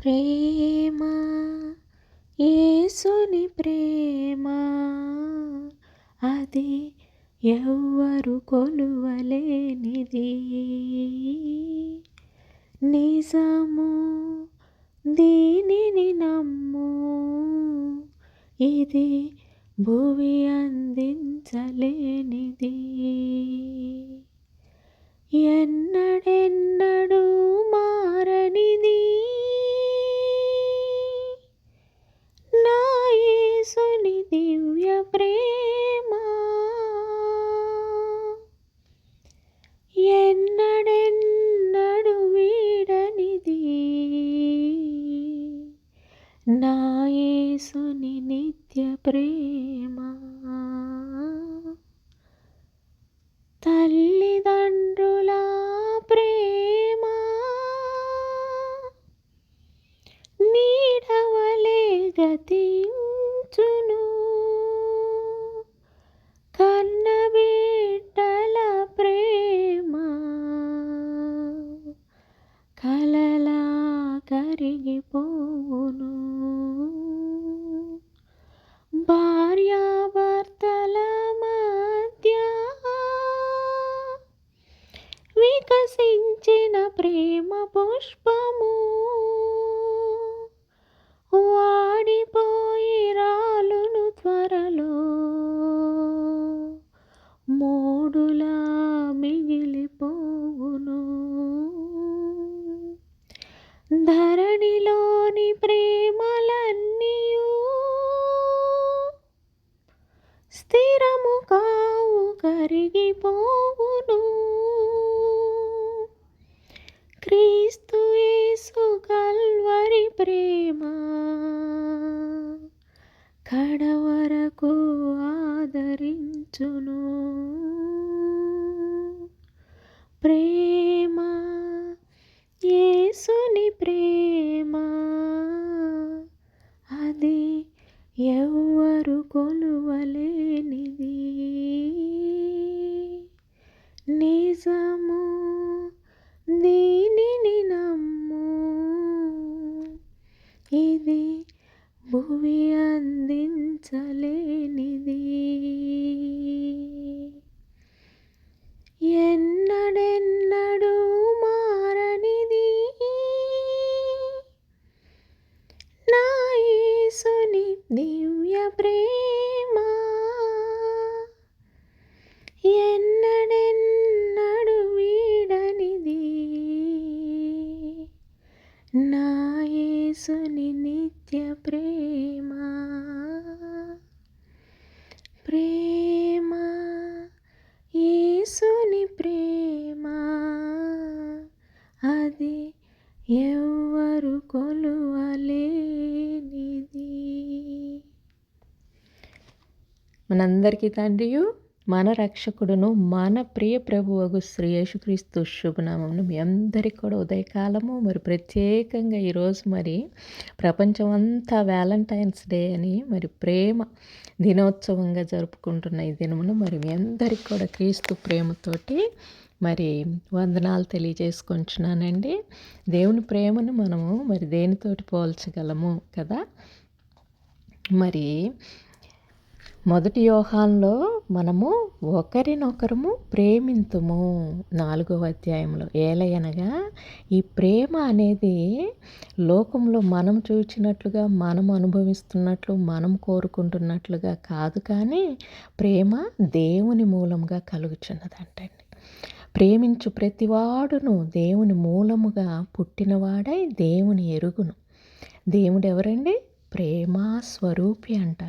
ప్రేమ యేసుని ప్రేమ అది ఎవ్వరు కొలువలేనిది. నిజము దీనిని నమ్ము, ఇది భువి అందించలేనిది. ఎన్నడెన్నడూ మారనిది నా యేసుని దివ్య ప్రేమ. ఎన్నడెన్నడూ వీడనిది నా యేసుని నిత్య ప్రేమ. తల్లిదండ్రుల ప్రేమ నీడవలే గతించును, కన్నబిడ్డల ప్రేమ కలలా కరిగిపోవును. భార్యాభర్తల మధ్య వికసించిన ప్రేమ పుష్పము వాడిపోయి రాలును త్వరలో, మోడులా మిగిలిపోవును. ధరణిలోని ప్రేమలన్నీయు స్థిరము కావు, కరిగిపోవును. క్రీస్తు యేసు కల్వరి ప్రేమ కడవరకు ఆదరించును. ప్రేమ యేసుని ప్రేమ అది ఎవ్వరు కొలువలేనిది. నిజము దీనిని నమ్ము, ఇది భువి అందించలేనిది. ఎన్నడెన్నడూ మారనిది నా యేసుని దివ్య ప్రేమ. ఎన్నడెన్నడూ వీడనిది నా యేసుని నిత్య ప్రేమ. ప్రేమ యేసుని ప్రేమ అది ఎవ్వరు కొలువలేనిది. మనందరికీ తండ్రియు మన రక్షకుడును మన ప్రియ ప్రభువగు శ్రీ యేసుక్రీస్తు శుభనామమును మీ అందరికీ కూడా ఉదయకాలము మరి ప్రత్యేకంగా ఈరోజు మరి ప్రపంచం అంతా వ్యాలంటైన్స్ డే అని మరి ప్రేమ దినోత్సవంగా జరుపుకుంటున్న ఈ దినమును మరి మీ అందరికీ కూడా క్రీస్తు ప్రేమతోటి మరి వందనాలు తెలియజేసుకుంటున్నానండి. దేవుని ప్రేమను మనము మరి దేనితోటి పోల్చగలము కదా. మరి మొదటి యోహానులో మనము ఒకరినొకరము ప్రేమింతుము 4వ అధ్యాయంలో. ఏలయనగా ఈ ప్రేమ అనేది లోకంలో మనం చూచినట్లుగా మనం అనుభవిస్తున్నట్లు మనం కోరుకుంటున్నట్లుగా కాదు, కానీ ప్రేమ దేవుని మూలంగా కలుగుచున్నదంటండి. ప్రేమించు ప్రతివాడును దేవుని మూలముగా పుట్టినవాడై దేవుని ఎరుగును. దేవుడు ఎవరండి? ప్రేమ స్వరూపి అంట.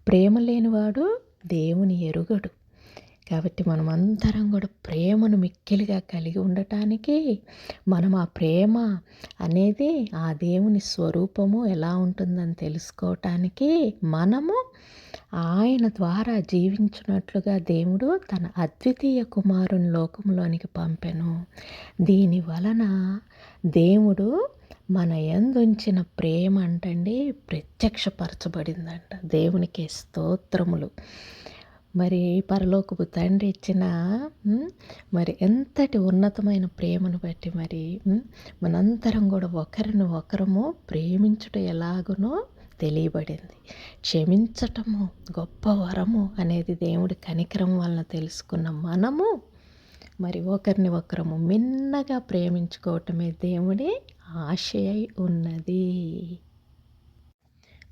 ప్రేమ లేనివాడు దేవుని ఎరుగడు. కాబట్టి మనం అందరం కూడా ప్రేమను మిక్కిలిగా కలిగి ఉండటానికి మనం ఆ ప్రేమ అనేది ఆ దేవుని స్వరూపము ఎలా ఉంటుందని తెలుసుకోవటానికి మనము ఆయన ద్వారా జీవించినట్లుగా దేవుడు తన అద్వితీయ కుమారుని లోకంలోనికి పంపెను. దీని వలన దేవుడు మన యందుంచిన ప్రేమ అంటండి ప్రత్యక్షపరచబడిందంట. దేవునికి స్తోత్రములు. మరి పరలోకపు తండ్రి ఇచ్చిన మరి ఎంతటి ఉన్నతమైన ప్రేమను బట్టి మరి మనందరం కూడా ఒకరిని ఒకరము ప్రేమించుట ఎలాగునో తెలియబడింది. క్షమించటము గొప్ప వరము అనేది దేవుడి కనికరం వలన తెలుసుకున్న మనము మరి ఒకరిని ఒకరము మిన్నగా ప్రేమించుకోవటమే దేవుడి ఆశయై ఉన్నది.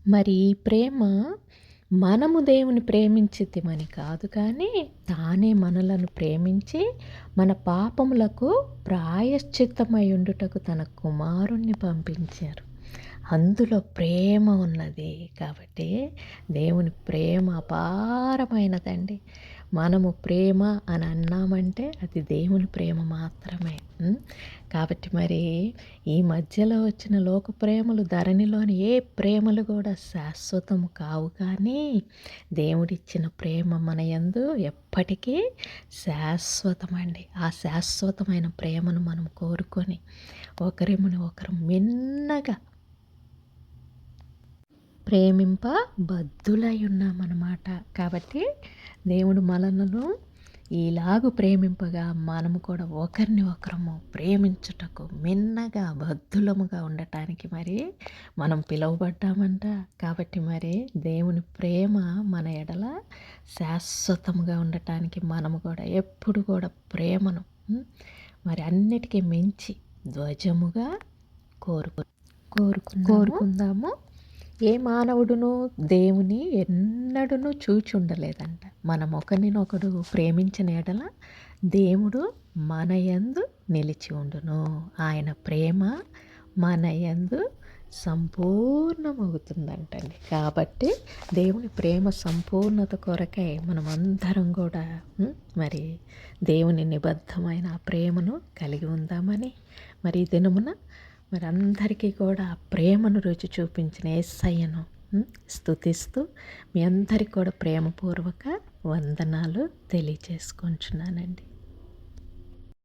మరి ఈ ప్రేమ మనము దేవుని ప్రేమించితిమని కాదు, కానీ తానే మనలను ప్రేమించి మన పాపములకు ప్రాయశ్చిత్తమై ఉండుటకు తన కుమారుణ్ణి పంపించారు. అందులో ప్రేమ ఉన్నది. కాబట్టి దేవుని ప్రేమ అపారమైనదండి. మనము ప్రేమ అని అన్నామంటే అది దేవుని ప్రేమ మాత్రమే. కాబట్టి మరి ఈ మధ్యలో వచ్చిన లోక ప్రేమలు, ధరణిలోని ఏ ప్రేమలు కూడా శాశ్వతము కావు, కానీ దేవుడిచ్చిన ప్రేమ మన యందు ఎప్పటికీ శాశ్వతమండి. ఆ శాశ్వతమైన ప్రేమను మనం కోరుకొని ఒకరిని ఒకరు మిన్నగా ప్రేమింప బద్ధులై ఉన్నామన్నమాట. కాబట్టి దేవుడు మనలను ఈలాగు ప్రేమింపగా మనము కూడా ఒకరిని ఒకరము ప్రేమించుటకు మిన్నగా బద్ధులముగా ఉండటానికి మరి మనం పిలువబడ్డామంట. కాబట్టి మరి దేవుని ప్రేమ మన ఎడల శాశ్వతముగా ఉండటానికి మనము కూడా ఎప్పుడు కూడా ప్రేమను మరి అన్నిటికీ మించి ధ్వజముగా కోరుకుందాము. ఏ మానవుడును దేవుని ఎన్నడూను చూచుండలేదంట. మనం ఒకరినొకడు ప్రేమించిన ఎడల దేవుడు మన యందు నిలిచి ఉండును. ఆయన ప్రేమ మన యందు సంపూర్ణమవుతుందంటండి. కాబట్టి దేవుని ప్రేమ సంపూర్ణత కొరకై మనం అందరం కూడా మరి దేవుని నిబద్ధమైన ప్రేమను కలిగి ఉందామని మరి ఈ దినమున మరి అందరికీ కూడా ఆ ప్రేమను రుచి చూపించిన యేసయ్యను స్తుతిస్తూ మీ అందరికీ కూడా ప్రేమపూర్వక వందనాలు తెలియచేసుకుంటున్నానండి.